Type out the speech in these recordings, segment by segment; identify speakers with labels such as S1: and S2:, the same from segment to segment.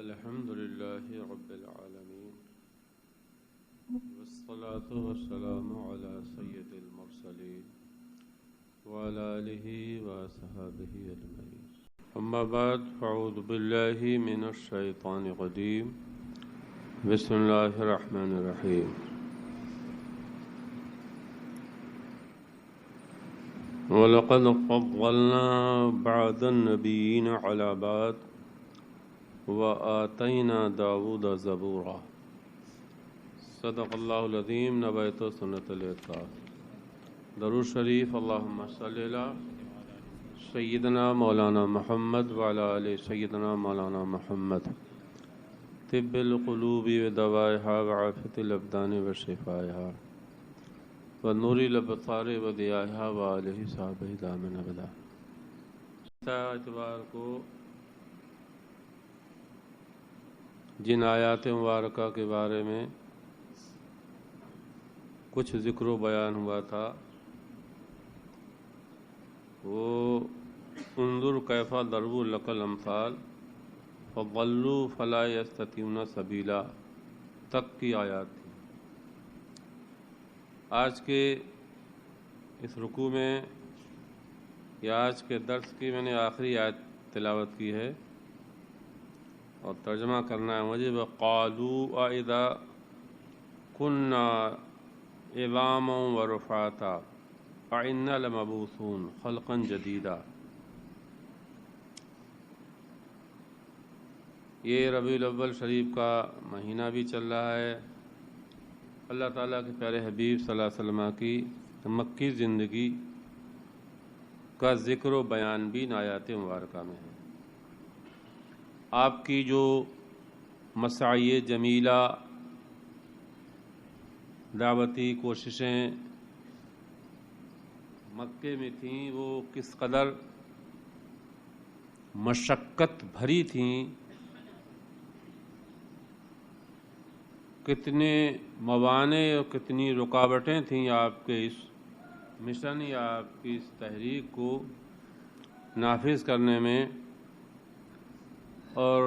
S1: الحمد لله رب العالمين والصلاة والسلام على سيد المرسلين وعلى آله وصحبه أجمعين أما بعد فأعوذ بالله من الشيطان الرجيم بسم الله الرحمن الرحيم وَلَقَدْ فَضَّلْنَا بَعْضَ النَّبِيِّينَ عَلَى بَعْضٍ وَآتَيْنَا دَاوُودَ زَبُورًا صدق اللہ العظیم نبیت و سنت الاطلاق درود شریف اللہم صلی علی سیدنا مولانا محمد وعلی آل سیدنا مولانا محمد طب القلوب ودوائها وعافیت الابدان وشفائها ونور الابصار وضیائها وآلہ صحابہ دامن ابدا۔ اتوار کو جن آیات مبارکہ کے بارے میں کچھ ذکر و بیان ہوا تھا وہ انظر کیف ضربوا لک الامثال فضلوا فلا یستطیعون سبیلا تک کی آیات تھی۔ آج کے اس رکوع میں یا آج کے درس کی میں نے آخری آیت تلاوت کی ہے اور ترجمہ کرنا ہے مجھے۔ وَقَالُوا أَإِذَا كُنَّا عِظَامًا وَرُفَاتًا أَإِنَّا لَمَبْعُوثُونَ خَلْقًا جَدِيدًا۔ یہ ربیع الاول شریف کا مہینہ بھی چل رہا ہے۔ اللہ تعالیٰ کے پیارے حبیب صلی اللہ علیہ وسلم کی مکی زندگی کا ذکر و بیان بھی ان آیات مبارکہ میں ہے۔ آپ کی جو مساعی جمیلہ دعوتی کوششیں مکے میں تھیں وہ کس قدر مشقت بھری تھیں، کتنے موانع اور کتنی رکاوٹیں تھیں آپ کے اس مشن یا آپ کی اس تحریک کو نافذ کرنے میں۔ اور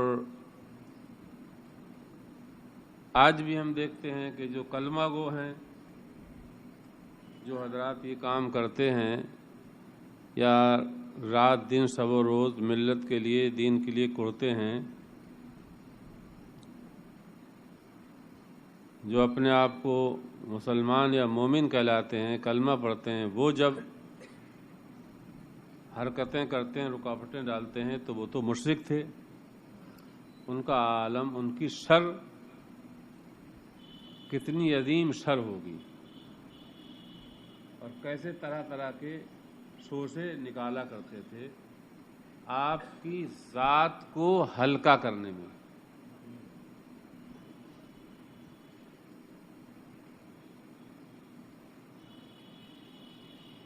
S1: آج بھی ہم دیکھتے ہیں کہ جو کلمہ گو ہیں، جو حضرات یہ کام کرتے ہیں یا رات دن شب و روز ملت کے لیے دین کے لیے کرتے ہیں، جو اپنے آپ کو مسلمان یا مومن کہلاتے ہیں، کلمہ پڑھتے ہیں، وہ جب حرکتیں کرتے ہیں، رکاوٹیں ڈالتے ہیں تو وہ تو مشرک تھے۔ ان کا عالم، ان کی شر کتنی عظیم شر ہوگی اور کیسے طرح طرح کے شوشے نکالا کرتے تھے آپ کی ذات کو ہلکا کرنے میں۔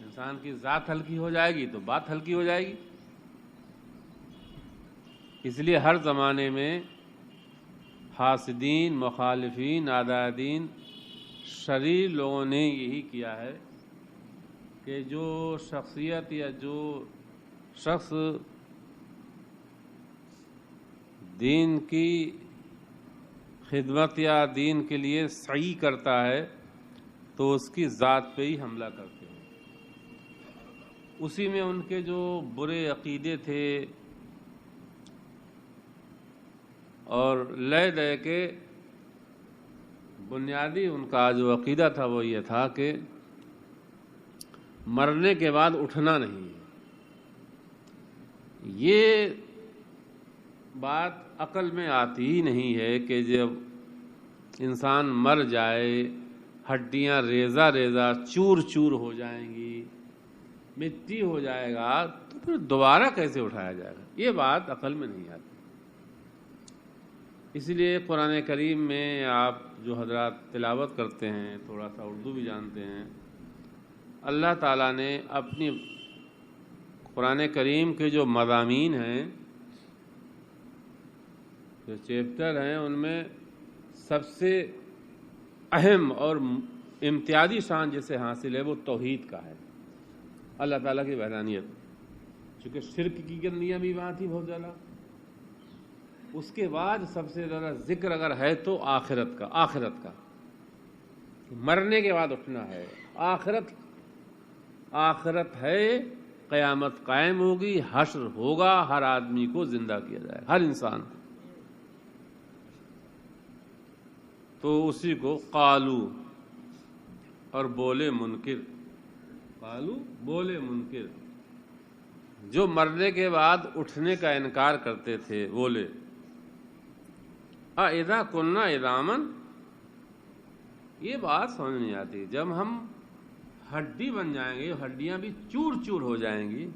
S1: انسان کی ذات ہلکی ہو جائے گی تو بات ہلکی ہو جائے گی۔ اس لیے ہر زمانے میں حاسدین، مخالفین، اعداء دین، شریر لوگوں نے یہی کیا ہے کہ جو شخصیت یا جو شخص دین کی خدمت یا دین کے لیے سعی کرتا ہے تو اس کی ذات پہ ہی حملہ کرتے ہیں۔ اسی میں ان کے جو برے عقیدے تھے اور لے دے کے بنیادی ان کا جو عقیدہ تھا وہ یہ تھا کہ مرنے کے بعد اٹھنا نہیں ہے۔ یہ بات عقل میں آتی ہی نہیں ہے کہ جب انسان مر جائے ہڈیاں ریزہ ریزہ چور چور ہو جائیں گی، مٹی ہو جائے گا تو پھر دوبارہ کیسے اٹھایا جائے گا؟ یہ بات عقل میں نہیں آتی۔ اس لیے قرآن کریم میں آپ جو حضرات تلاوت کرتے ہیں، تھوڑا سا اردو بھی جانتے ہیں، اللہ تعالیٰ نے اپنی قرآن کریم کے جو مضامین ہیں، جو چیپٹر ہیں، ان میں سب سے اہم اور امتیازی شان جسے حاصل ہے وہ توحید کا ہے، اللہ تعالیٰ کی وحدانیت۔ چونکہ شرک کی گندیاں بھی وہاں تھی بہت زیادہ، اس کے بعد سب سے زیادہ ذکر اگر ہے تو آخرت کا مرنے کے بعد اٹھنا ہے. آخرت ہے، قیامت قائم ہوگی، حشر ہوگا، ہر آدمی کو زندہ کیا جائے گا، ہر انسان کو. تو اسی کو قالو اور بولے منکر، جو مرنے کے بعد اٹھنے کا انکار کرتے تھے بولے اذا کننا عظاما. یہ بات سمجھ نہیں آتی، جب ہم ہڈی بن جائیں گے ہڈیاں بھی چور چور ہو جائیں گی،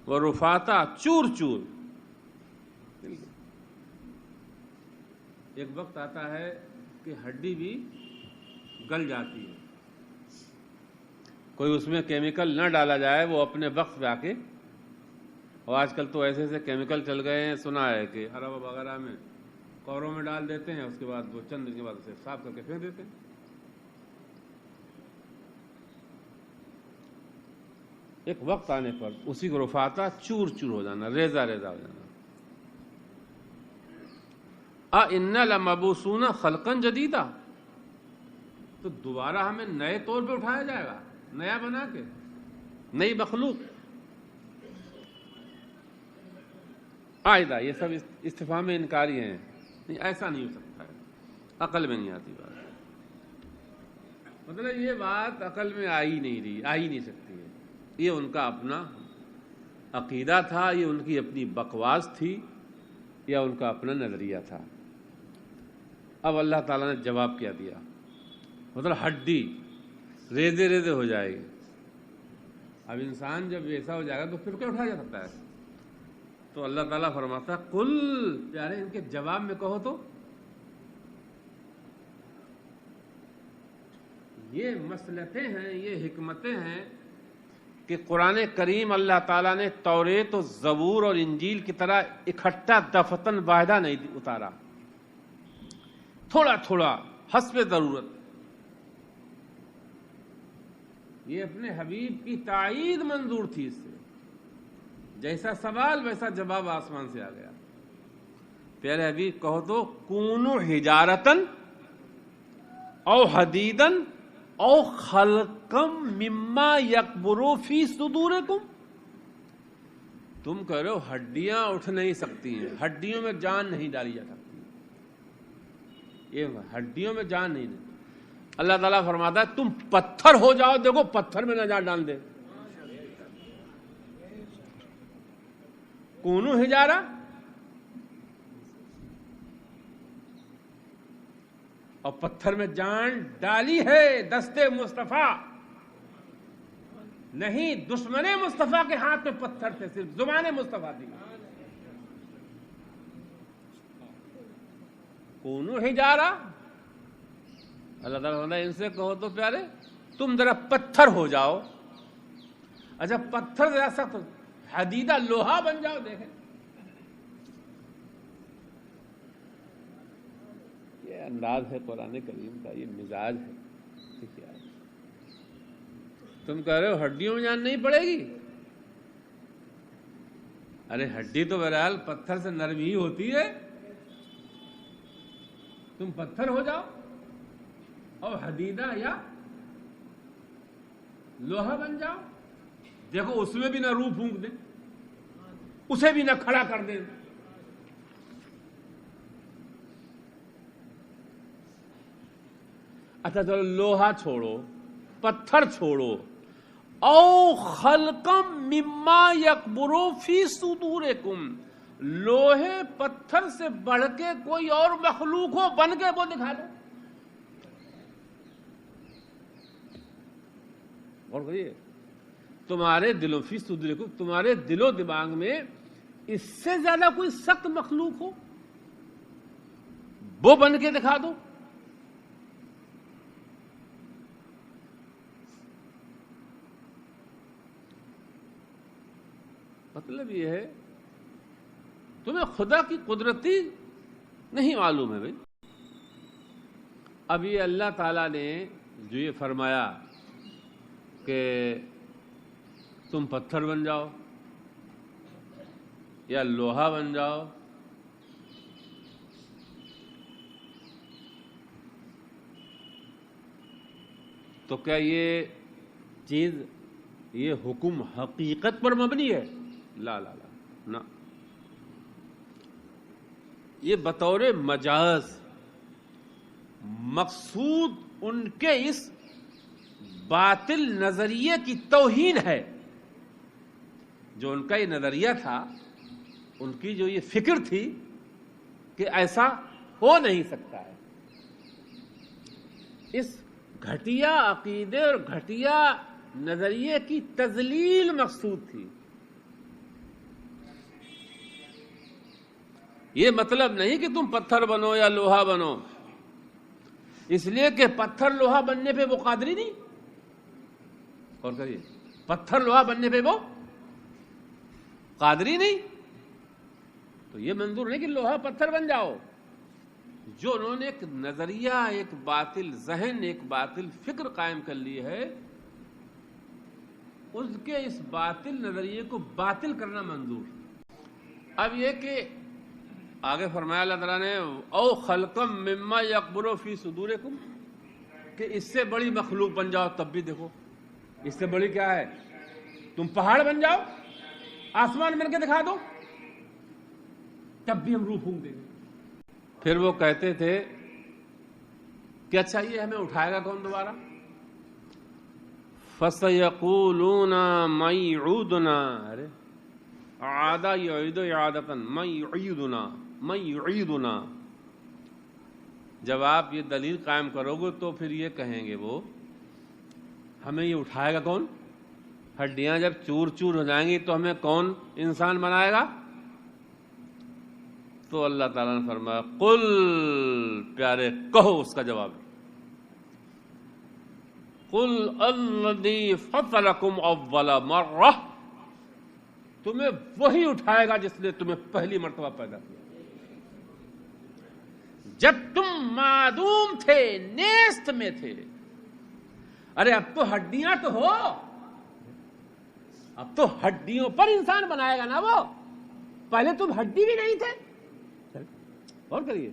S1: وہ رفاتا چور چور. ایک وقت آتا ہے کہ ہڈی بھی گل جاتی ہے، کوئی اس میں کیمیکل نہ ڈالا جائے وہ اپنے وقت پہ آ کے. اور آج کل تو ایسے ایسے کیمیکل چل گئے ہیں، سنا ہے کہ عرب وغیرہ میں قوروں میں ڈال دیتے ہیں، اس کے بعد وہ چند دن کے بعد اسے صاف کر کے پھینک دیتے ہیں. ایک وقت آنے پر اسی کو رفاتا چور چور ہو جانا، ریزہ ریزہ ہو جانا. اِنَّا لَمَبْعُوثُونَ خَلْقًا جَدِيدًا. تو دوبارہ ہمیں نئے طور پہ اٹھایا جائے گا، نیا بنا کے، نئی مخلوق. آئدہ یہ سب استفہام انکاری ہیں. نہیں، ایسا نہیں ہو سکتا ہے، عقل میں نہیں آتی بات. مطلب یہ بات عقل میں آ ہی نہیں سکتی ہے. یہ ان کا اپنا عقیدہ تھا، یہ ان کی اپنی بکواس تھی، یا ان کا اپنا نظریہ تھا. اب اللہ تعالیٰ نے جواب کیا دیا، مطلب ہڈی ریزے ریزے ہو جائے گی. اب انسان جب ایسا ہو جائے گا تو پھر کیا اٹھایا جا سکتا ہے؟ تو اللہ تعالیٰ فرماتا قل، پیارے ان کے جواب میں کہو تو یہ مصلحتیں ہیں، یہ حکمتیں ہیں کہ قرآن کریم اللہ تعالیٰ نے توریت و زبور اور انجیل کی طرح اکٹھا دفتن واحدہ نہیں اتارا، تھوڑا تھوڑا حسب ضرورت. یہ اپنے حبیب کی تائید منظور تھی، اس سے جیسا سوال ویسا جواب آسمان سے آ گیا. پیارے حبیب کہو تو کونو حجارتن او حدیدن او خلقم مما یکبرو فی صدورکم. تم کہہ رہے ہو ہڈیاں اٹھ نہیں سکتی ہیں، ہڈیوں میں جان نہیں ڈالی جا سکتی، یہ ہڈیوں میں جان نہیں. اللہ تعالیٰ فرماتا ہے تم پتھر ہو جاؤ، دیکھو پتھر میں نہ جان ڈال دے. کونو حجارہ اور پتھر میں جان ڈالی ہے دستے مصطفیٰ. نہیں، دشمن مصطفیٰ کے ہاتھ میں پتھر تھے، صرف زبان مصطفیٰ تھی. کونو حجارہ، اللہ تعالیٰ فرماتا ہے ان سے کہو تو پیارے تم ذرا پتھر ہو جاؤ. اچھا پتھر ذرا سخت، حدیدہ لوہا بن جاؤ. دیکھیں یہ انداز ہے قرآن کریم کا، یہ مزاج ہے. تم کہہ رہے ہو ہڈیوں میں جان نہیں پڑے گی. ارے ہڈی تو بہرحال پتھر سے نرم ہی ہوتی ہے. تم پتھر ہو جاؤ اور حدیدہ یا لوہا بن جاؤ. دیکھو اس میں بھی نہ روح پھونک دیں، اسے بھی نہ کھڑا کر دیں. اچھا چلو لوہا چھوڑو، پتھر چھوڑو، او خلقم مما یکبرو فی صدورکم، لوہے پتھر سے بڑھ کے کوئی اور مخلوق ہو بن کے وہ دکھا دو. اور کریے تمہارے دلوں فی صدورکم، تمہارے دل و دماغ میں اس سے زیادہ کوئی سخت مخلوق ہو وہ بن کے دکھا دو. مطلب یہ ہے تمہیں خدا کی قدرتی نہیں معلوم ہے بھائی. اب یہ اللہ تعالیٰ نے جو یہ فرمایا کہ تم پتھر بن جاؤ یا لوہا بن جاؤ، تو کیا یہ چیز، یہ حکم حقیقت پر مبنی ہے؟ لا لا لا نہ، یہ بطور مجاز مقصود ان کے اس باطل نظریے کی توہین ہے. جو ان کا یہ نظریہ تھا، ان کی جو یہ فکر تھی کہ ایسا ہو نہیں سکتا ہے، اس گھٹیا عقیدے اور گھٹیا نظریے کی تذلیل مقصود تھی. یہ مطلب نہیں کہ تم پتھر بنو یا لوہا بنو، اس لیے کہ پتھر لوہا بننے پہ وہ قادری نہیں. اور کریے، پتھر لوہا بننے پہ وہ قادری نہیں. تو یہ منظور نہیں کہ لوہا پتھر بن جاؤ. جو انہوں نے ایک نظریہ، ایک باطل ذہن، ایک باطل فکر قائم کر لی ہے، اس کے اس باطل نظریے کو باطل کرنا منظور. اب یہ کہ آگے فرمایا اللہ تعالیٰ نے او خلقم مما یکبر فی صدورکم، کہ اس سے بڑی مخلوق بن جاؤ تب بھی دیکھو. اس سے بڑی کیا ہے؟ تم پہاڑ بن جاؤ، آسمان بن کے دکھا دو، تب بھی ہم روح پھونک دیں گے. پھر وہ کہتے تھے کہ اچھا یہ ہمیں اٹھائے گا کون دوبارہ؟ فَسَيَقُولُونَ مَن يُعِيدُنَا، ارے عاد یعید اعادۃ، من یعیدنا. جب آپ یہ دلیل قائم کرو گے تو پھر یہ کہیں گے وہ ہمیں یہ اٹھائے گا کون؟ ہڈیاں جب چور چور ہو جائیں گی تو ہمیں کون انسان بنائے گا؟ تو اللہ تعالیٰ نے فرمایا قل، پیارے کہو اس کا جواب، قل الذی فطرکم اول مرہ، تمہیں وہی اٹھائے گا جس نے تمہیں پہلی مرتبہ پیدا کیا. جب تم معدوم تھے، نیست میں تھے. ارے اب تو ہڈیاں تو ہو، اب تو ہڈیوں پر انسان بنائے گا نا وہ. پہلے تم ہڈی بھی نہیں تھے. اور کریے،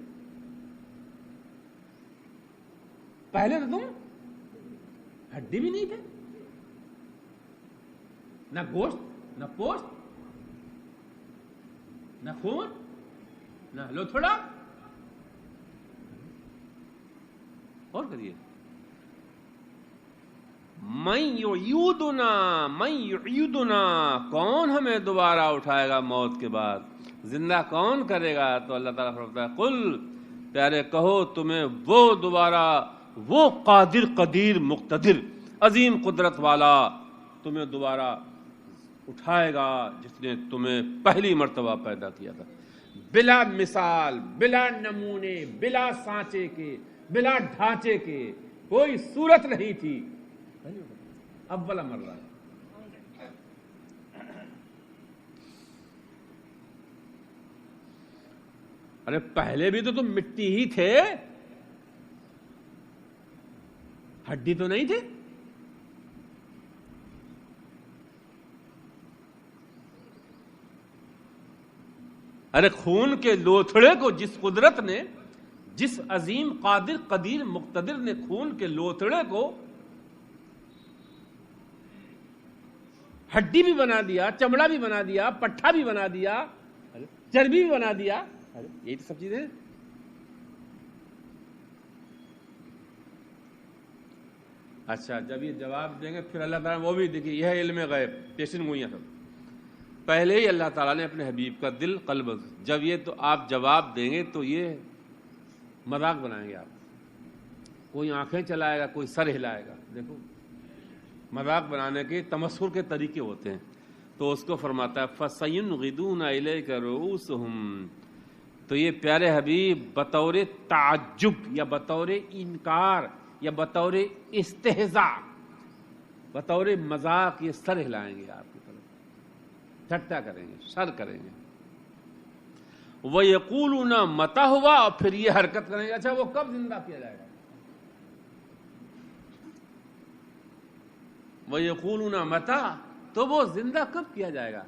S1: پہلے تو تم ہڈی بھی نہیں تھے، نہ گوشت، نہ پوست، نہ خون، نہ لوتھڑا. اور کریے، من یعیدنا، من یعیدنا، کون ہمیں دوبارہ اٹھائے گا موت کے بعد؟ زندہ کون کرے گا؟ تو اللہ تعالیٰ فرماتا ہے قل، پیارے کہو تمہیں وہ دوبارہ، وہ قادر قدیر مقتدر عظیم قدرت والا تمہیں دوبارہ اٹھائے گا جس نے تمہیں پہلی مرتبہ پیدا کیا تھا، بلا مثال، بلا نمونے، بلا سانچے کے، بلا ڈھانچے کے، کوئی صورت نہیں تھی. اول مرہ. ارے پہلے بھی تو تم مٹی ہی تھے، ہڈی تو نہیں تھے. ارے خون کے لوتھڑے کو جس قدرت نے، جس عظیم قادر قدیر مقتدر نے خون کے لوتھڑے کو ہڈی بھی بنا دیا، چمڑا بھی بنا دیا، پٹھا بھی بنا دیا، چربی بھی بنا دیا. یہی تو سب چیزیں. اچھا جب یہ جواب دیں گے پھر اللہ تعالیٰ وہ بھی دیکھیے، یہ ہے علم غیب، پیشن گوئیاں سب. پہلے ہی اللہ تعالیٰ نے اپنے حبیب کا دل قلب، جب یہ تو آپ جواب دیں گے تو یہ مذاق بنائیں گے. آپ کوئی آنکھیں چلائے گا، کوئی سر ہلائے گا. دیکھو مذاق بنانے کے تمسخر کے طریقے ہوتے ہیں. تو اس کو فرماتا ہے فَسَيُنْغِضُونَ إِلَيْكَ رُؤُوسُهُمْ. تو یہ پیارے حبیب بطور تعجب یا بطور انکار یا بطور استہزاء، بطور مذاق یہ سر ہلائیں گے آپ کی طرف، ٹھٹا کریں گے، سر کریں گے. وَيَقُولُونَ مَتَى ہوا، اور پھر یہ حرکت کریں گے اچھا وہ کب زندہ کیا جائے گا. وَيَقُولُونَ مَتَى، تو وہ زندہ کب کیا جائے گا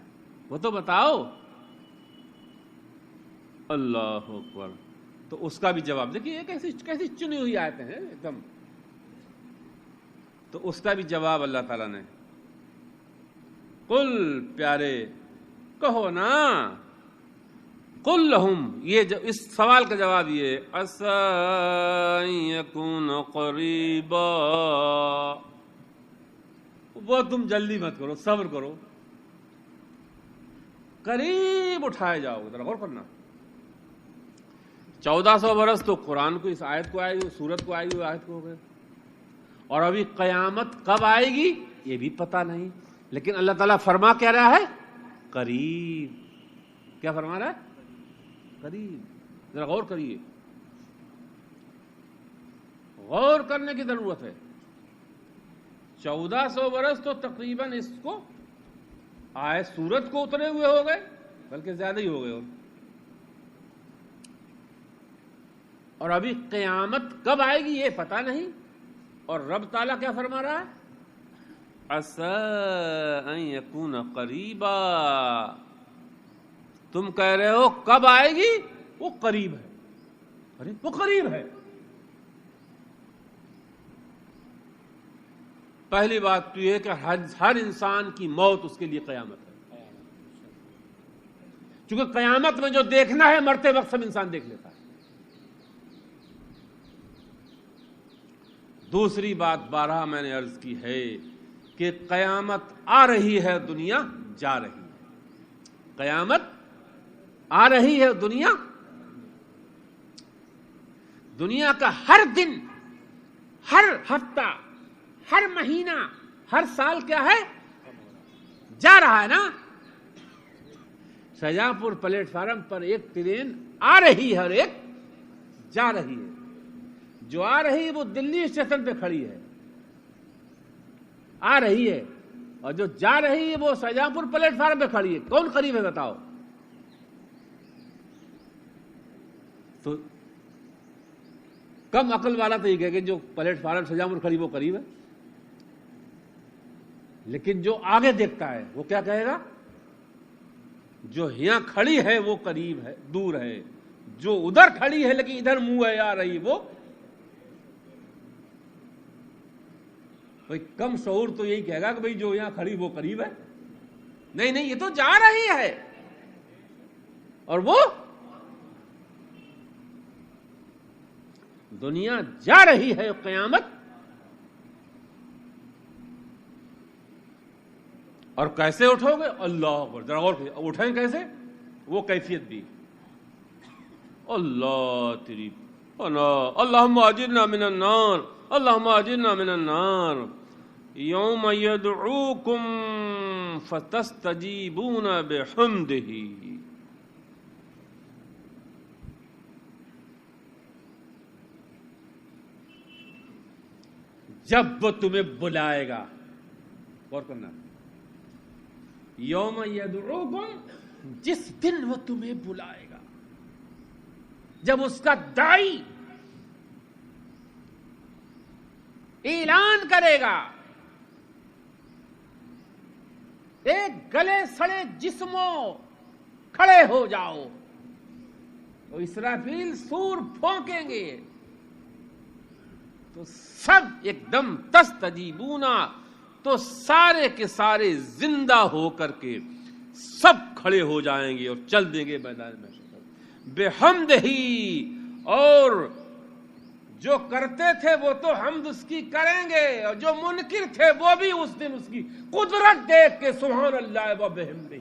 S1: وہ تو بتاؤ. اللہ اکبر. تو اس کا بھی جواب دیکھیے، یہ کیسی چنی ہوئی آیتیں ہیں ایک دم. تو اس کا بھی جواب اللہ تعالیٰ نے، قل پیارے کہو نا، قل لہم، یہ اس سوال کا جواب یہ عسى ان يكون قریبا، وہ تم جلدی مت کرو، صبر کرو، قریب اٹھائے جاؤ گے۔ ذرا غور کرنا، 1400 برس تو قرآن کو، اس آیت کو آئی ہوئی، سورت کو آئی ہوئی آیت کو ہو گئے، اور ابھی قیامت کب آئے گی یہ بھی پتہ نہیں، لیکن اللہ تعالیٰ فرما کیا رہا ہے؟ قریب۔ کیا فرما رہا ہے؟ قریب۔ ذرا غور کریے، غور کرنے کی ضرورت ہے۔ 1400 برس تو تقریباً اس کو آئے سورت کو اترے ہوئے ہو گئے، بلکہ زیادہ ہی ہو گئے، اور ابھی قیامت کب آئے گی یہ پتہ نہیں، اور رب تعالیٰ کیا فرما رہا ہے؟ عسى ان يكون قریبا، تم کہہ رہے ہو کب آئے گی؟ وہ قریب ہے۔ ارے وہ قریب ہے۔ پہلی بات تو یہ ہے کہ ہر انسان کی موت اس کے لیے قیامت ہے، چونکہ قیامت میں جو دیکھنا ہے مرتے وقت سب انسان دیکھ لیتا ہے۔ دوسری بات بارہا میں نے عرض کی ہے کہ قیامت آ رہی ہے، دنیا جا رہی ہے۔ قیامت آ رہی ہے، دنیا کا ہر دن، ہر ہفتہ، ہر مہینہ، ہر سال کیا ہے؟ جا رہا ہے نا۔ شاہجہاں پور پلیٹ فارم پر ایک ٹرین آ رہی ہے اور ایک جا رہی ہے۔ جو آ رہی ہے وہ دلی اسٹیشن پہ کھڑی ہے، آ رہی ہے، اور جو جا رہی ہے وہ شاہجہاں پور پلیٹ فارم پہ کھڑی ہے۔ کون قریب ہے بتاؤ؟ تو کم عقل والا تو یہ کہے کہ جو پلیٹ فارم شاہجہاں پور کھڑی وہ قریب ہے، لیکن جو آگے دیکھتا ہے وہ کیا کہے گا؟ جو یہاں کھڑی ہے وہ قریب ہے، دور ہے، جو ادھر کھڑی ہے لیکن ادھر منہ ہے آ رہی وہ۔ بھئی کم شعور تو یہی کہے گا کہ بھئی جو یہاں کھڑی وہ قریب ہے۔ نہیں نہیں، یہ تو جا رہی ہے، اور وہ دنیا جا رہی ہے، قیامت۔ اور کیسے اٹھو گے؟ اللہ اکبر، ذرا غور کیجیے، اٹھیں کیسے؟ وہ کیفیت بھی اللہ تیری پناہ، اللہم اجرنا من النار، اللہم اجرنا من النار، یوم یدعوکم فتستجیبون بحمدہ۔ جب وہ تمہیں بلائے گا، غور کرنا، یوم یدعوکم، جس دن وہ تمہیں بلائے گا، جب اس کا داعی اعلان کرے گا، ایک گلے سڑے جسموں کھڑے ہو جاؤ، تو اسرافیل سور پھونکیں گے تو سب ایک دم تستجیبونا، تو سارے کے سارے زندہ ہو کر کے سب کھڑے ہو جائیں گے اور چل دیں گے میدان میں بحمدہ، اور جو کرتے تھے وہ تو حمد اس کی کریں گے، اور جو منکر تھے وہ بھی اس دن اس کی قدرت دیکھ کے سبحان اللہ و بحمدہ،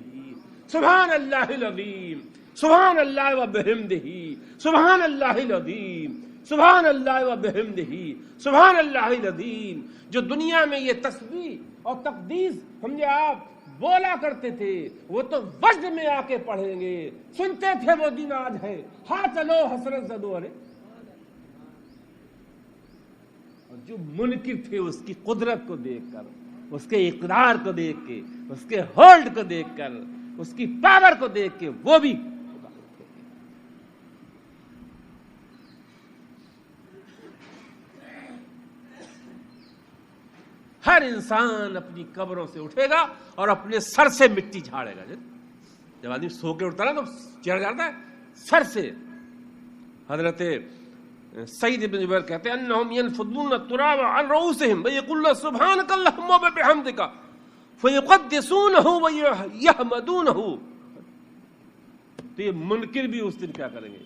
S1: سبحان اللہ العظیم، سبحان اللہ و بحمدہ، سبحان اللہ العظیم، سبحان اللہ و بحمدہ، سبحان اللہ العظیم۔ جو دنیا میں یہ تسبیح اور تقدیس ہم نے آپ بولا کرتے تھے وہ تو وجد میں آ کے پڑھیں گے، سنتے تھے وہ دن آج ہے، ہاں چلو حسرت زدو۔ ارے اور جو منکر تھے اس کی قدرت کو دیکھ کر، اس کے اقرار کو دیکھ کے، اس کے ہولڈ کو دیکھ کر، اس کی پاور کو دیکھ کے وہ بھی ہر انسان اپنی قبروں سے اٹھے گا اور اپنے سر سے مٹی جھاڑے گا۔ جب آدمی سو کے اٹھتا ہے تو چڑھ جاتا ہے سر سے۔ حضرت سعید ابن جبیر کہتے ہیں انہم ينفضون التراب عن رؤوسهم ويقولون سبحانك اللهم وبحمدك فيقدسونه ويحمدونه. تو یہ منکر بھی اس دن کیا کریں گے؟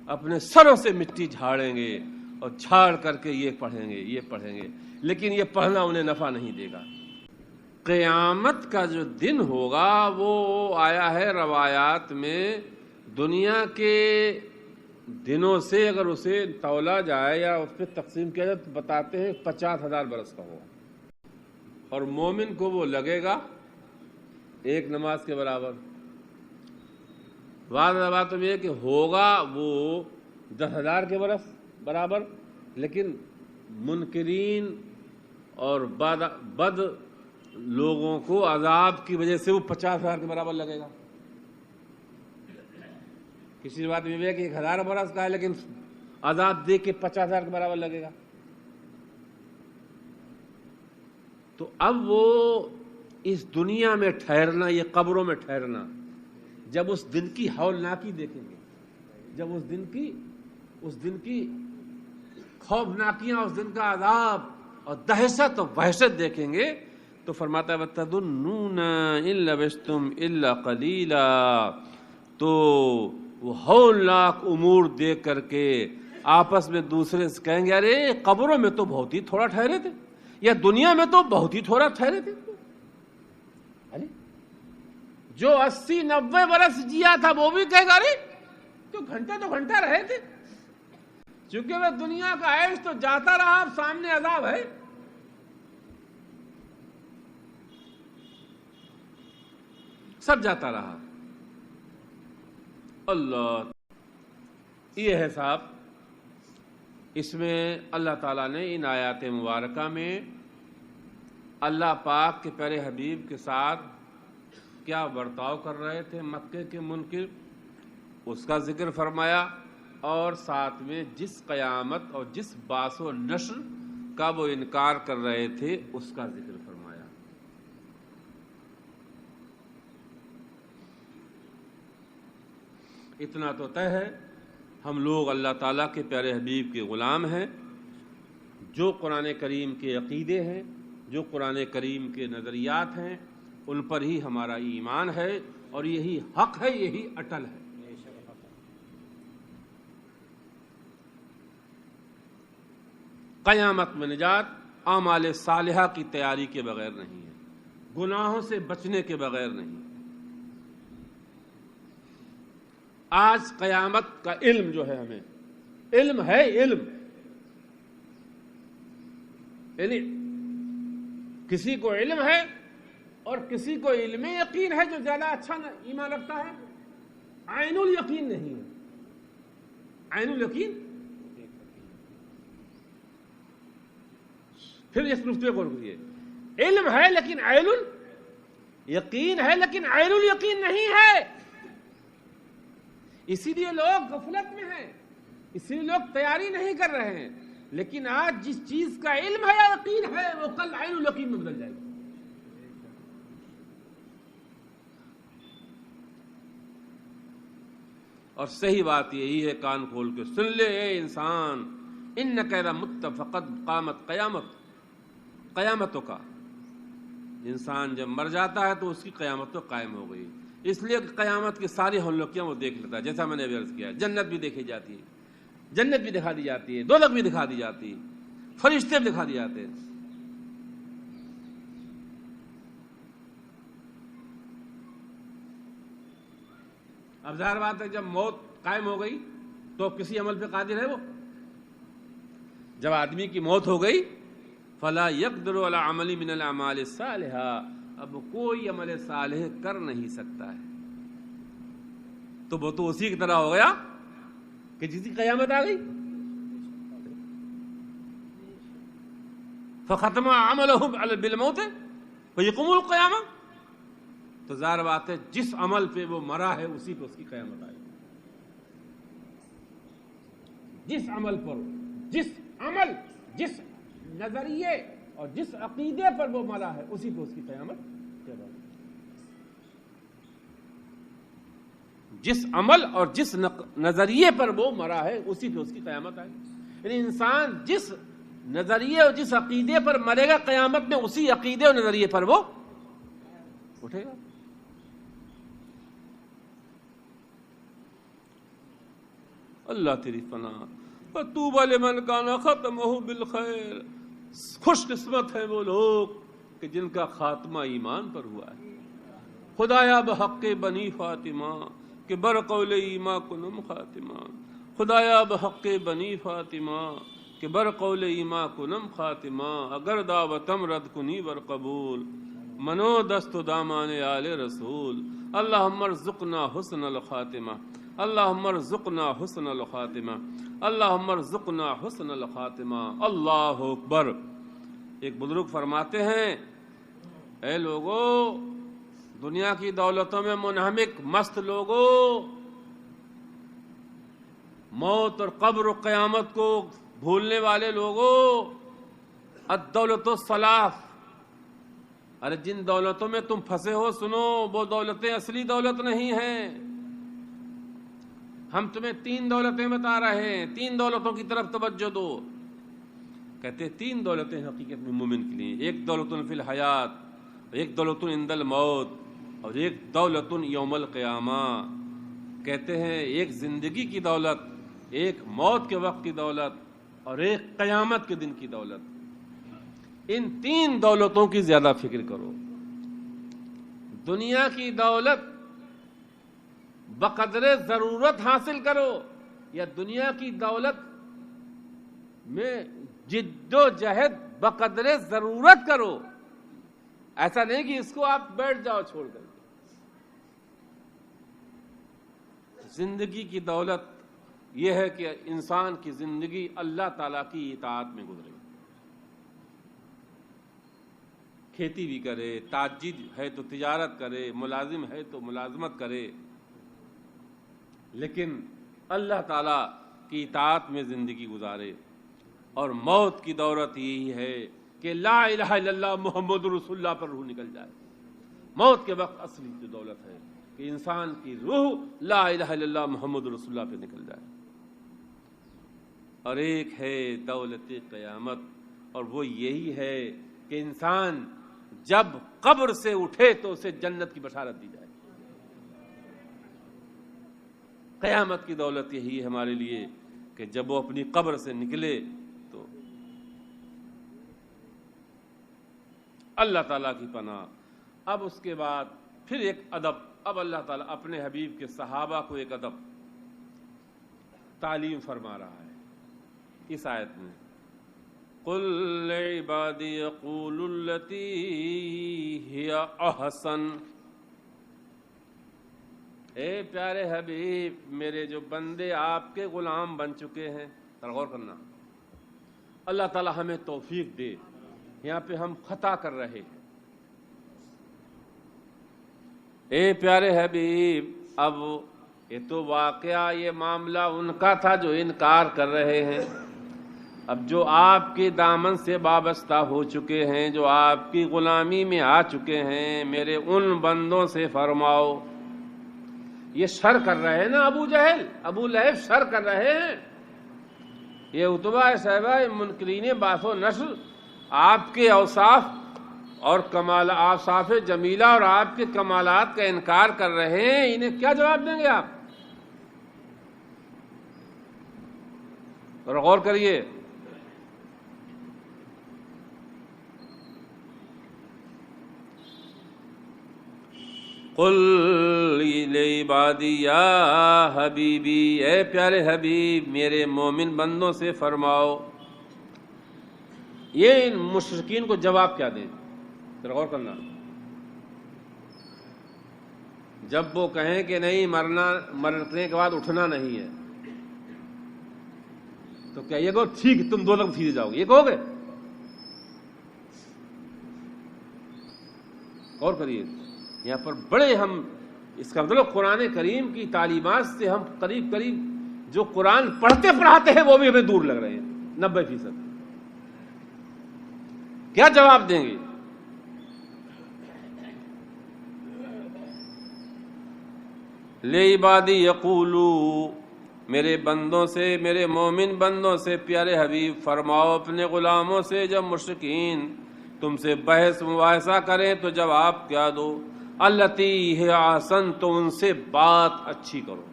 S1: اپنے سروں سے مٹی جھاڑیں گے اور جھاڑ کر کے یہ پڑھیں گے لیکن یہ پڑھنا انہیں نفع نہیں دے گا. قیامت کا جو دن ہوگا وہ آیا ہے روایات میں، دنیا کے دنوں سے اگر اسے تولا جائے یا اس پہ تقسیم کیا جائے تو بتاتے ہیں 50,000 برس کا ہوگا، اور مومن کو وہ لگے گا ایک نماز کے برابر. بعض بات تو یہ ہے کہ ہوگا وہ 10,000 کے برابر، لیکن منکرین اور بد لوگوں کو عذاب کی وجہ سے وہ 50,000 کے برابر لگے گا. کسی بات میں یہ ہے کہ 1,000 برس کا ہے لیکن عذاب دے کے 50,000 کے برابر لگے گا. تو اب وہ اس دنیا میں ٹھہرنا، یہ قبروں میں ٹھہرنا، جب اس دن کی ہولناکی دیکھیں گے، جب اس دن کی خوفناکیاں، اس دن کا عذاب اور دہشت اور وحشت دیکھیں گے تو فرماتا ہے وَتَظُنُّونَ إِن لَبِثْتُمْ إِلَّا قَلِيلًا. تو وہ ہولناک امور دیکھ کر کے آپس میں دوسرے سے کہیں گے ارے قبروں میں تو بہت ہی تھوڑا ٹھہرے تھے، یا دنیا میں تو بہت ہی تھوڑا ٹھہرے تھے. ارے جو 80-90 برس جیا تھا وہ بھی کہے گا ارے تو گھنٹہ رہے تھے. چونکہ وہ دنیا کا عیش تو جاتا رہا، اب سامنے عذاب ہے. سب جاتا رہا. اللہ یہ ہے صاحب، اس میں اللہ تعالیٰ نے ان آیات مبارکہ میں اللہ پاک کے پیارے حبیب کے ساتھ کیا برتاؤ کر رہے تھے مکے کے منکر، اس کا ذکر فرمایا، اور ساتھ میں جس قیامت اور جس بعث و نشر کا وہ انکار کر رہے تھے اس کا ذکر فرمایا. اتنا تو طے ہے ہم لوگ اللہ تعالیٰ کے پیارے حبیب کے غلام ہیں. جو قرآن کریم کے عقیدے ہیں، جو قرآن کریم کے نظریات ہیں، ان پر ہی ہمارا ایمان ہے، اور یہی حق ہے، یہی اٹل ہے. قیامت میں نجات اعمال صالحہ کی تیاری کے بغیر نہیں ہے، گناہوں سے بچنے کے بغیر نہیں. آج قیامت کا علم جو ہے، ہمیں علم ہے، علم یعنی کسی کو علم ہے اور کسی کو علم یقین ہے، جو زیادہ اچھا ایمان رکھتا ہے. عین الیقین نہیں ہے. عین الیقین پھر اس نقطے کو رکھیے، علم ہے لیکن عین الیقین ہے، لیکن عین الیقین نہیں ہے. اسی لیے لوگ غفلت میں ہیں، اسی لیے لوگ تیاری نہیں کر رہے ہیں. لیکن آج جس چیز کا علم ہے یا یقین ہے وہ کل عین الیقین میں بدل جائے گی. اور صحیح بات یہی ہے، کان کھول کے سن لے اے انسان، انک اذا مت فقد قامت قیامتوں کا. انسان جب مر جاتا ہے تو اس کی قیامت تو قائم ہو گئی. اس لیے کہ قیامت کی ساری ہولناکیاں وہ دیکھ لیتا ہے. جیسا میں نے ابھی عرض کیا، جنت بھی دیکھی جاتی ہے، جنت بھی دکھا دی جاتی ہے، دوزخ بھی دکھا دی جاتی ہے، فرشتے بھی دکھا دی جاتے ہیں. اب ظاہر بات ہے جب موت قائم ہو گئی تو کسی عمل پہ قادر ہے وہ. جب آدمی کی موت ہو گئی فلا يقدر على عمل من الاعمال الصالحہ، اب کوئی عمل صالح کر نہیں سکتا ہے. تو وہ تو اسی کی طرح ہو گیا کہ جس کی قیامت آ گئی. فختم عمله بالموت فيقوم القیامہ. تو ظاہر بات ہے جس عمل پہ وہ مرا ہے اسی پہ اس کی قیامت آئے گی. جس عمل پر، جس عمل، جس نظریے اور جس عقیدے پر وہ مرا ہے اسی پہ اس کی قیامت. جس عمل اور جس نظریے پر وہ مرا ہے اسی پہ اس کی قیامت آئے گی. یعنی انسان جس نظریے اور جس عقیدے پر مرے گا قیامت میں اسی عقیدے اور نظریے پر وہ اٹھے گا. اللہ تیری پناہ. فطوبی لمن کان ختمہ بالخیر. خوش قسمت ہیں وہ لوگ کہ جن کا خاتمہ ایمان پر ہوا ہے. خدایا بحق بنی فاطمہ کہ برقول ایما کنم خاتمہ. خدایا بحق بنی فاطمہ کہ برقول ایما کنم خاتمہ. اگر دعوتم رد کنی بر قبول منو دست دامان آل رسول. اللہم ارزقنا حسن الخاتمہ. اللہم ارزقنا حسن الخاتمہ. اللہم ارزقنا حسن الخاتمہ. اللہ اکبر. ایک بزرگ فرماتے ہیں اے لوگو دنیا کی دولتوں میں منہمک مست لوگو، موت اور قبر و قیامت کو بھولنے والے لوگو، الدولت الثلاث. ارے جن دولتوں میں تم پھنسے ہو سنو، وہ دولتیں اصلی دولت نہیں ہیں. ہم تمہیں 3 دولتیں بتا رہے ہیں، 3 دولتوں کی طرف توجہ دو. کہتے ہیں 3 دولتیں حقیقت میں مومن کے لیے. ایک دولت فی الحیات، ایک دولت عند الموت، اور ایک دولت یوم القیامہ. کہتے ہیں ایک زندگی کی دولت، ایک موت کے وقت کی دولت، اور ایک قیامت کے دن کی دولت. ان 3 دولتوں کی زیادہ فکر کرو. دنیا کی دولت بقدر ضرورت حاصل کرو، یا دنیا کی دولت میں جد و جہد بقدر ضرورت کرو. ایسا نہیں کہ اس کو آپ بیٹھ جاؤ چھوڑ کر. زندگی کی دولت یہ ہے کہ انسان کی زندگی اللہ تعالیٰ کی اطاعت میں گزرے. کھیتی بھی کرے، تاجر ہے تو تجارت کرے، ملازم ہے تو ملازمت کرے، لیکن اللہ تعالیٰ کی اطاعت میں زندگی گزارے. اور موت کی دولت یہی ہے کہ لا الہ الا اللہ محمد رسول اللہ پر روح نکل جائے. موت کے وقت اصلی جو دولت ہے کہ انسان کی روح لا الہ الا اللہ محمد رسول اللہ پہ نکل جائے. اور ایک ہے دولت قیامت، اور وہ یہی ہے کہ انسان جب قبر سے اٹھے تو اسے جنت کی بشارت دی جائے. قیامت کی دولت یہی ہے ہمارے لیے کہ جب وہ اپنی قبر سے نکلے تو اللہ تعالیٰ کی پناہ. اب اس کے بعد پھر ایک ادب. اب اللہ تعالیٰ اپنے حبیب کے صحابہ کو ایک ادب تعلیم فرما رہا ہے اس آیت میں. قل لعبادی یقولوا التی ہی احسن. اے پیارے حبیب، میرے جو بندے آپ کے غلام بن چکے ہیں. غور کرنا، اللہ تعالیٰ ہمیں توفیق دے. یہاں پہ ہم خطا کر رہے ہیں. اے پیارے حبیب، اب یہ تو واقعہ یہ معاملہ ان کا تھا جو انکار کر رہے ہیں. اب جو آپ کے دامن سے وابستہ ہو چکے ہیں، جو آپ کی غلامی میں آ چکے ہیں، میرے ان بندوں سے فرماؤ. یہ شر کر رہے ہیں نا ابو جہل، ابو لہب شر کر رہے ہیں. یہ عتبہ صاحبہ منکرین بعث و نشر آپ کے اوصاف اور کمال اوصاف جمیلہ اور آپ کے کمالات کا انکار کر رہے ہیں. انہیں کیا جواب دیں گے آپ؟ اور غور کریے. قل لعبادی یا حبیبی، اے پیارے حبیب میرے مومن بندوں سے فرماؤ. یہ ان مشرکین کو جواب کیا دیں؟ ذرا غور کرنا. جب وہ کہیں کہ نہیں مرنے کے بعد اٹھنا نہیں ہے، تو کیا یہ کہو ٹھیک تم 2 لوگ سیدھے جاؤ گے؟ یہ کہو گے؟ غور کریے. یہاں پر بڑے ہم اس کا مطلب قرآن کریم کی تعلیمات سے ہم قریب جو قرآن پڑھتے پڑھاتے ہیں وہ بھی ہمیں دور لگ رہے ہیں 90%. کیا جواب دیں گے؟ لے عبادی یقولو، میرے بندوں سے، میرے مومن بندوں سے پیارے حبیب فرماؤ اپنے غلاموں سے جب مشرکین تم سے بحث مباحثہ کریں تو جواب کیا دو، التی ہے احسن، تو ان سے بات اچھی کرو.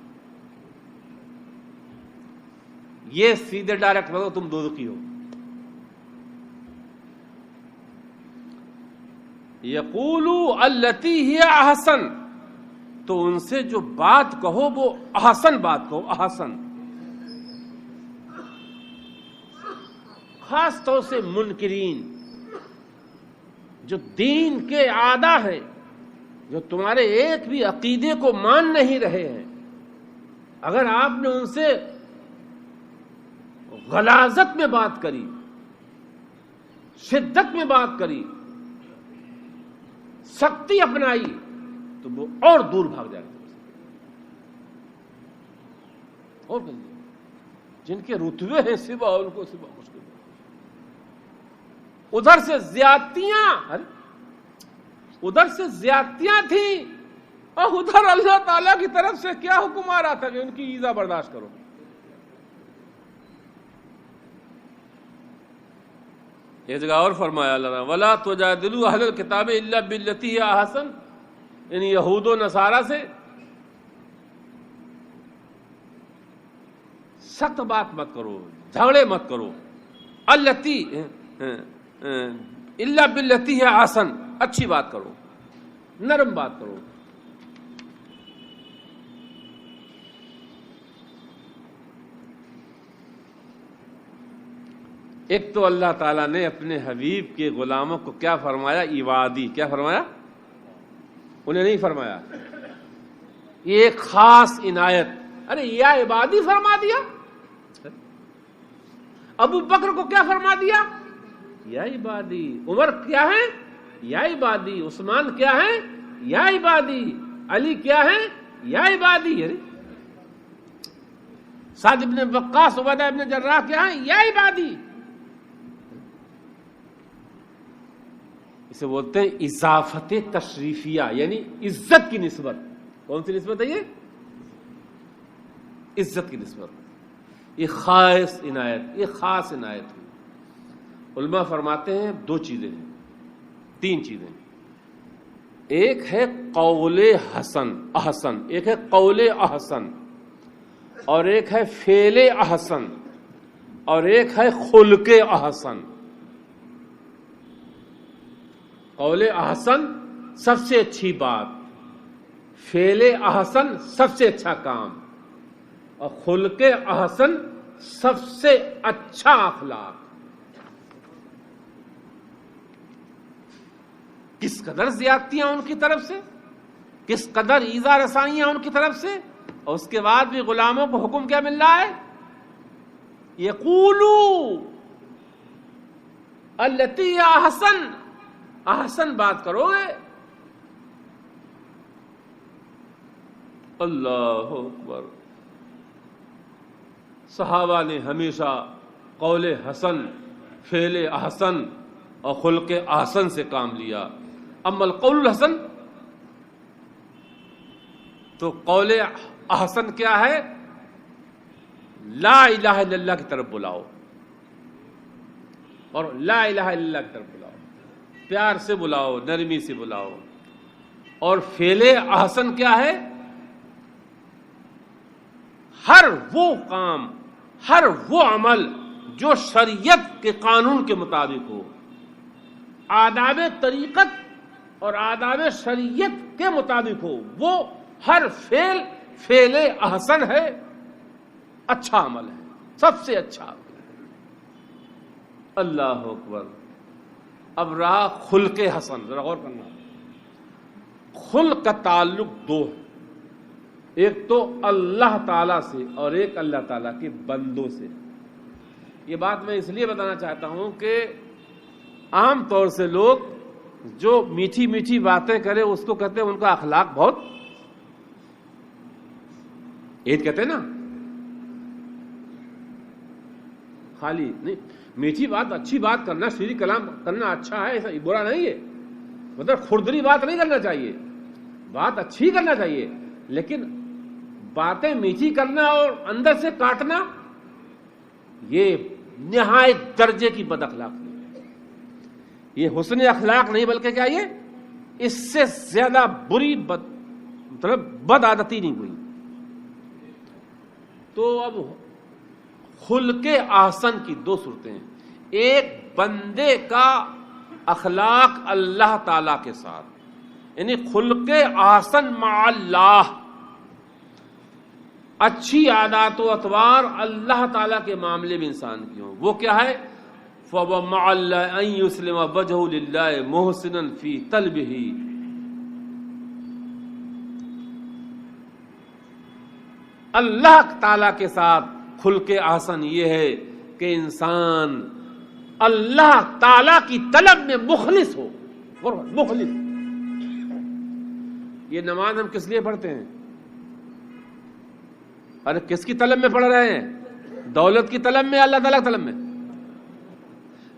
S1: یہ سیدھے ڈائریکٹ بتاؤ تم دوزخی ہو. یقولو التی ہے احسن، تو ان سے جو بات کہو وہ احسن بات کہو. احسن خاص طور سے منکرین جو دین کے اعداء ہیں، جو تمہارے ایک بھی عقیدے کو مان نہیں رہے ہیں، اگر آپ نے ان سے غلاظت میں بات کری، شدت میں بات کری، سختی اپنائی، تو وہ اور دور بھاگ جائے گا. اور جن کے رتبے ہیں سوا ان کو سوا مشکل. ادھر سے زیادتیاں تھیں، اور ادھر اللہ تعالیٰ کی طرف سے کیا حکم آ رہا تھا کہ ان کی ایذا برداشت کرو. ایک جگہ اور فرمایا اللہ تعالیٰ وَلَا تُجَادِلُوا أَهْلَ الْكِتَابِ إِلَّا بِالَّتِي هِيَ أَحْسَنُ، یعنی یہود و نصارہ سے سخت بات مت کرو، جھگڑے مت کرو. التی الا باللتی ہے احسن، اچھی بات کرو، نرم بات کرو. ایک تو اللہ تعالیٰ نے اپنے حبیب کے غلاموں کو کیا فرمایا؟ عبادی. کیا فرمایا؟ انہیں نہیں فرمایا. یہ ایک خاص عنایت. ارے یا عبادی فرما دیا. ابو بکر کو کیا فرما دیا؟ یا عبادی. عمر کیا ہے؟ یا عبادی. عثمان کیا ہے؟ یا عبادی. علی کیا ہے؟ یا عبادی. ارے سعد بن وقاص، عبیدہ بن جراح کیا ہے؟ یا عبادی. اسے بولتے ہیں اضافت تشریفیہ، یعنی عزت کی نسبت. کون سی نسبت ہے یہ؟ عزت کی نسبت. یہ خاص عنایت، یہ خاص عنایت ہے. علماء فرماتے ہیں دو چیزیں ہیں، تین چیزیں. ایک ہے قول حسن احسن، ایک ہے قول احسن، اور ایک ہے فعل احسن، اور ایک ہے خلق احسن. قول احسن سب سے اچھی بات، فعل احسن سب سے اچھا کام، اور خلق احسن سب سے اچھا اخلاق. کس قدر زیادتیاں ان کی طرف سے، کس قدر ایذا رسائیاں ان کی طرف سے، اور اس کے بعد بھی غلاموں کو حکم کیا مل رہا ہے؟ یقولو التی احسن، احسن بات کرو گے. اللہ اکبر. صحابہ نے ہمیشہ قول حسن، فعل احسن اور خلق احسن سے کام لیا. اما القول الحسن، تو قول احسن کیا ہے؟ لا الہ الا اللہ کی طرف بلاؤ، اور لا الہ الا اللہ کی طرف بلاؤ، پیار سے بلاؤ، نرمی سے بلاؤ. اور فعل احسن کیا ہے؟ ہر وہ کام، ہر وہ عمل جو شریعت کے قانون کے مطابق ہو، آداب طریقت اور آداب شریعت کے مطابق ہو، وہ ہر فعل احسن ہے، اچھا عمل ہے، سب سے اچھا. اللہ اکبر. اب رہا خلق حسن. ذرا غور کرنا. خلق کا تعلق دو ہے، ایک تو اللہ تعالی سے اور ایک اللہ تعالیٰ کے بندوں سے. یہ بات میں اس لیے بتانا چاہتا ہوں کہ عام طور سے لوگ جو میٹھی میٹھی باتیں کرے اس کو کہتے ہیں ان کا اخلاق بہت، یہ کہتے ہیں نا خالی نہیں. میٹھی بات، اچھی بات کرنا، شیریں کلام کرنا اچھا ہے، ایسا برا نہیں ہے. مطلب خردری بات نہیں کرنا چاہیے، بات اچھی کرنا چاہیے، لیکن
S2: باتیں میٹھی کرنا اور اندر سے کاٹنا، یہ نہایت درجے کی بد اخلاقی ہے. یہ حسن اخلاق نہیں بلکہ کیا یہ اس سے زیادہ بری بد عادتی نہیں ہوئی. تو اب خلق احسن کی دو صورتیں ہیں. ایک بندے کا اخلاق اللہ تعالی کے ساتھ، یعنی خلق احسن مع اللہ، اچھی عادات و اطوار اللہ تعالی کے معاملے میں انسان کی ہوں. وہ کیا ہے؟ فَوَمَعَ اللَّهِ أَن يُسْلِمَ وَجْهُ لِلَّهِ مُحْسِنًا فِي طَلْبِهِ. اللہ تعالی کے ساتھ خلق احسن یہ ہے کہ انسان اللہ تعالی کی طلب میں مخلص ہو. مخلص. یہ نماز ہم کس لیے پڑھتے ہیں؟ ارے کس کی طلب میں پڑھ رہے ہیں؟ دولت کی طلب میں، اللہ تعالیٰ کی طلب میں.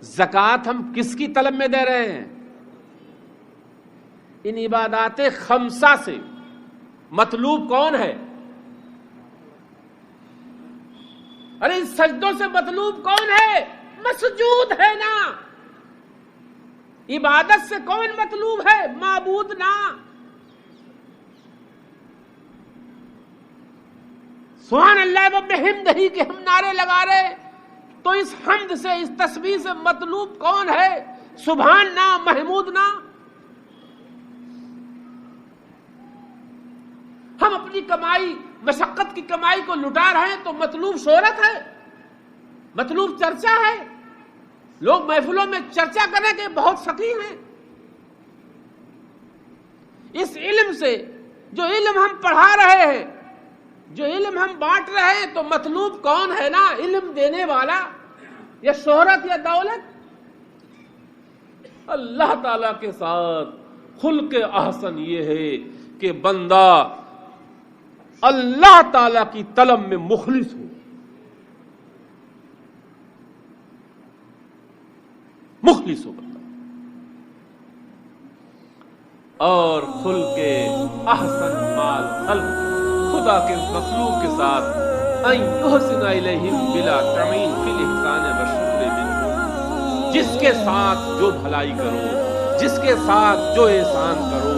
S2: زکوٰۃ ہم کس کی طلب میں دے رہے ہیں؟ ان عبادات خمسہ سے مطلوب کون ہے؟ ارے ان سجدوں سے مطلوب کون ہے؟ مسجود ہے نا. عبادت سے کون مطلوب ہے؟ معبود نا. سبحان اللہ و بحمدہ کے ہم نعرے لگا رہے، تو اس حمد سے، اس تسبیح سے مطلوب کون ہے؟ سبحان نا، محمود نا. ہم اپنی کمائی، مشقت کی کمائی کو لٹا رہے ہیں تو مطلوب شہرت ہے، مطلوب چرچا ہے. لوگ محفلوں میں چرچا کرنے کے بہت شوقین ہیں. اس علم سے، جو علم ہم پڑھا رہے ہیں، جو علم ہم بانٹ رہے ہیں، تو مطلوب کون ہے نا؟ علم دینے والا، یا شہرت یا دولت؟ اللہ تعالی کے ساتھ خلق احسن یہ ہے کہ بندہ اللہ تعالی کی طلب میں مخلص ہو. مخلص ہو بندہ. اور خلق احسن مال خلق، خدا کے مخلوق کے ساتھ، ان یحسن الیہم بلا تمین فی الاحسان والشکر منہ، جس کے ساتھ جو بھلائی کرو، جس کے ساتھ جو احسان کرو،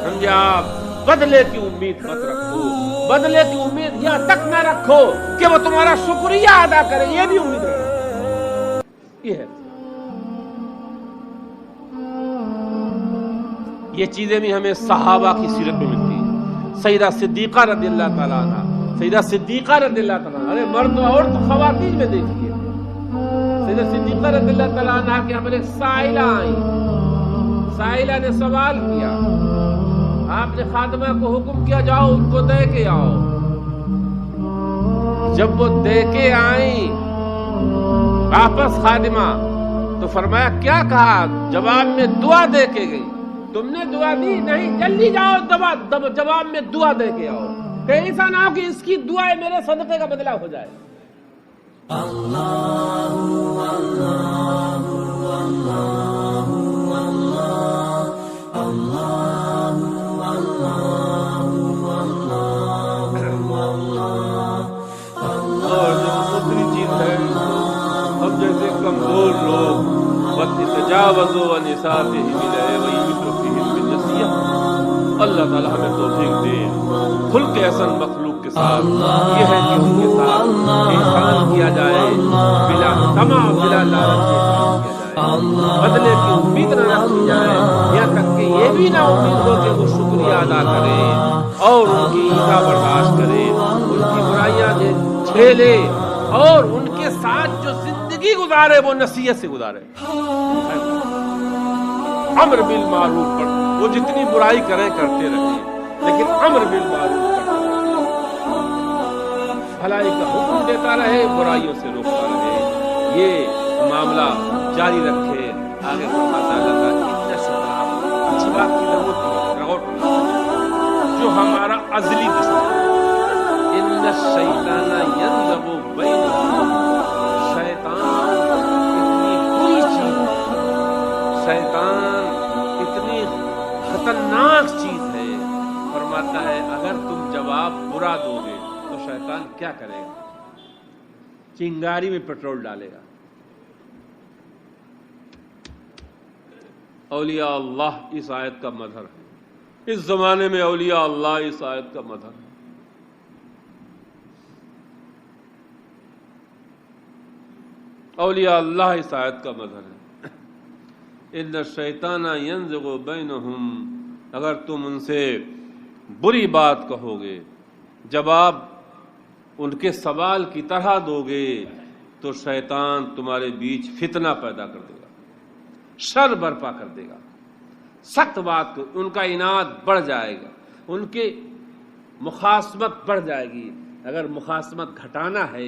S2: سمجھے آپ، بدلے کی امید مت رکھو. بدلے کی امید یہاں تک نہ رکھو کہ وہ تمہارا شکریہ ادا کرے، یہ بھی امید رکھو. یہ ہے، یہ چیزیں بھی ہمیں صحابہ کی سیرت میں ملتی ہیں. سیدہ صدیقہ رضی اللہ تعالیٰ عنہ، سیدہ صدیقہ رضی اللہ تعالیٰ عنہ، ارے مرد اور تو خواتین میں دیکھیے. سیدہ صدیقہ رضی اللہ تعالیٰ عنہ کے ہم ایک سائلہ آئیں. سائلہ نے سوال کیا، آپ نے خادمہ کو حکم کیا جاؤ ان کو دے کے آؤ. جب وہ دے کے آئیں واپس خادمہ، تو فرمایا کیا کہا؟ جواب میں دعا دے کے گئی. تم نے دعا دی؟ نہیں. جلدی جاؤ جواب میں دعا دے کے آؤ، کہ ایسا نہ ہو کہ اس کی دعا میرے صدقے کا بدلہ ہو جائے. اللہ اللہ اللہ اور جو دوسری چیز ہے، ہم جیسے کمزور لوگ وَتَجَاوَزُوا عَنْ نِسَائِهِمْ وَيُسْرِفُوا فِيهِمْ بِالنَّصِيحَةِ. اللہ تعالی ہمیں توفیق دے. خلق احسن مخلوق کے ساتھ یہ ہے کہ ان کے ساتھ احسان کیا جائے، بلا طمع، بلا لالچ احسان کیا جائے. بدلے کی امید نہ رکھی جائے، یہاں تک کہ یہ بھی نہ امید ہو کہ وہ شکریہ ادا کرے اور ان کی ایذا برداشت کرے، ان کی برائیاں جھیلے، اور ان کے ساتھ جو زندگی گزارے وہ نصیحت سے گزارے. امر بالمعروف پر وہ جتنی برائی کریں کرتے رہے، لیکن امر بالمعروف کرتے رہے، بھلائی کا حکم دیتا رہے، برائیوں سے روکتا رہے. یہ معاملہ جاری رکھے. آگے فرماتا ہے اچھی بات کی ضرورت ہے، جو ہمارا ازلی دشمن ان الشیطان ینزغ بینہم. شیطان اتنی بری چیز ہے، شیطان اتنی خطرناک چیز ہے. فرماتا ہے اگر تم جواب جواب برا دو گے تو شیطان کیا کرے گا؟ چنگاری میں پیٹرول ڈالے گا۔ اولیاء اللہ اس آیت کا مظہر ہے، اس زمانے میں اولیاء اللہ اس آیت کا مظہر ہے۔ اولیاء اللہ اس آیت کا مظہر ہے۔ ان الشیطان ینزغ بینہم، اگر تم ان سے بری بات کہو گے، جواب ان کے سوال کی طرح دو گے، تو شیطان تمہارے بیچ فتنہ پیدا کر دے گا، شر برپا کر دے گا، سخت بات کو، ان کا عناد بڑھ جائے گا، ان کی مخاصمت بڑھ جائے گی۔ اگر مخاصمت گھٹانا ہے،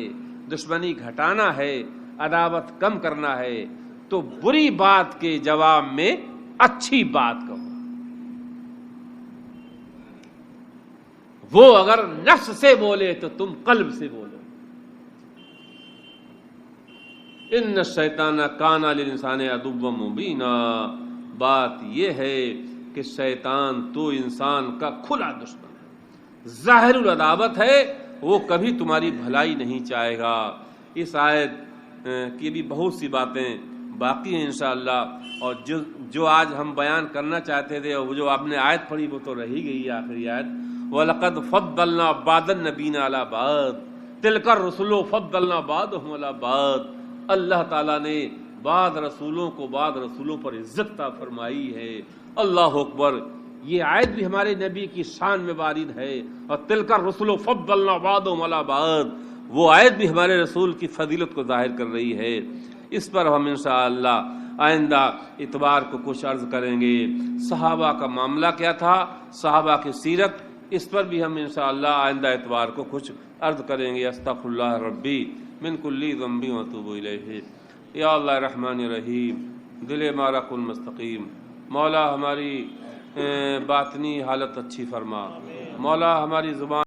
S2: دشمنی گھٹانا ہے، عداوت کم کرنا ہے، تو بری بات کے جواب میں اچھی بات کہو۔ وہ اگر نفس سے بولے تو تم قلب سے بولو۔ ان الشیطان کان للانسان عدوا مبینا، بات یہ ہے کہ شیطان تو انسان کا کھلا دشمن ہے، ظاہر العداوت ہے، وہ کبھی تمہاری بھلائی نہیں چاہے گا۔ اس آیت کی بھی بہت سی باتیں باقی ہیں انشاءاللہ، اور جو آج ہم بیان کرنا چاہتے تھے، اور جو آپ نے آیت پڑھی وہ تو رہی گئی آخری آیت، وَلَقَدْ فَضَّلْنَا بَعْضَ النَّبِيِّينَ عَلَىٰ بَعْضٍ تِلْكَ الرُّسُلُ فَضَّلْنَا بَعْضَهُمْ عَلَىٰ بَعْضٍ۔ اللہ تعالیٰ نے بعض رسولوں کو بعض رسولوں پر عزت عطا فرمائی ہے۔ اللہ اکبر، یہ آیت بھی ہمارے نبی کی شان میں وارد ہے، اور تِلْكَ الرُّسُلُ فَضَّلْنَا بَعْضَهُمْ عَلَىٰ بَعْضٍ، وہ آیت بھی ہمارے رسول کی فضیلت کو ظاہر کر رہی ہے۔ اس پر ہم انشاءاللہ آئندہ اتوار کو کچھ عرض کریں گے۔ صحابہ کا معاملہ کیا تھا، صحابہ کی سیرت، اس پر بھی ہم انشاءاللہ آئندہ اتوار کو کچھ عرض کریں گے۔ استغفر اللہ ربی من کل ذنب واتوب الیہ۔ یا اللہ رحمان رحیم، دل ہمارا کن مستقیم، مولا ہماری باطنی حالت اچھی فرما، مولا ہماری زبان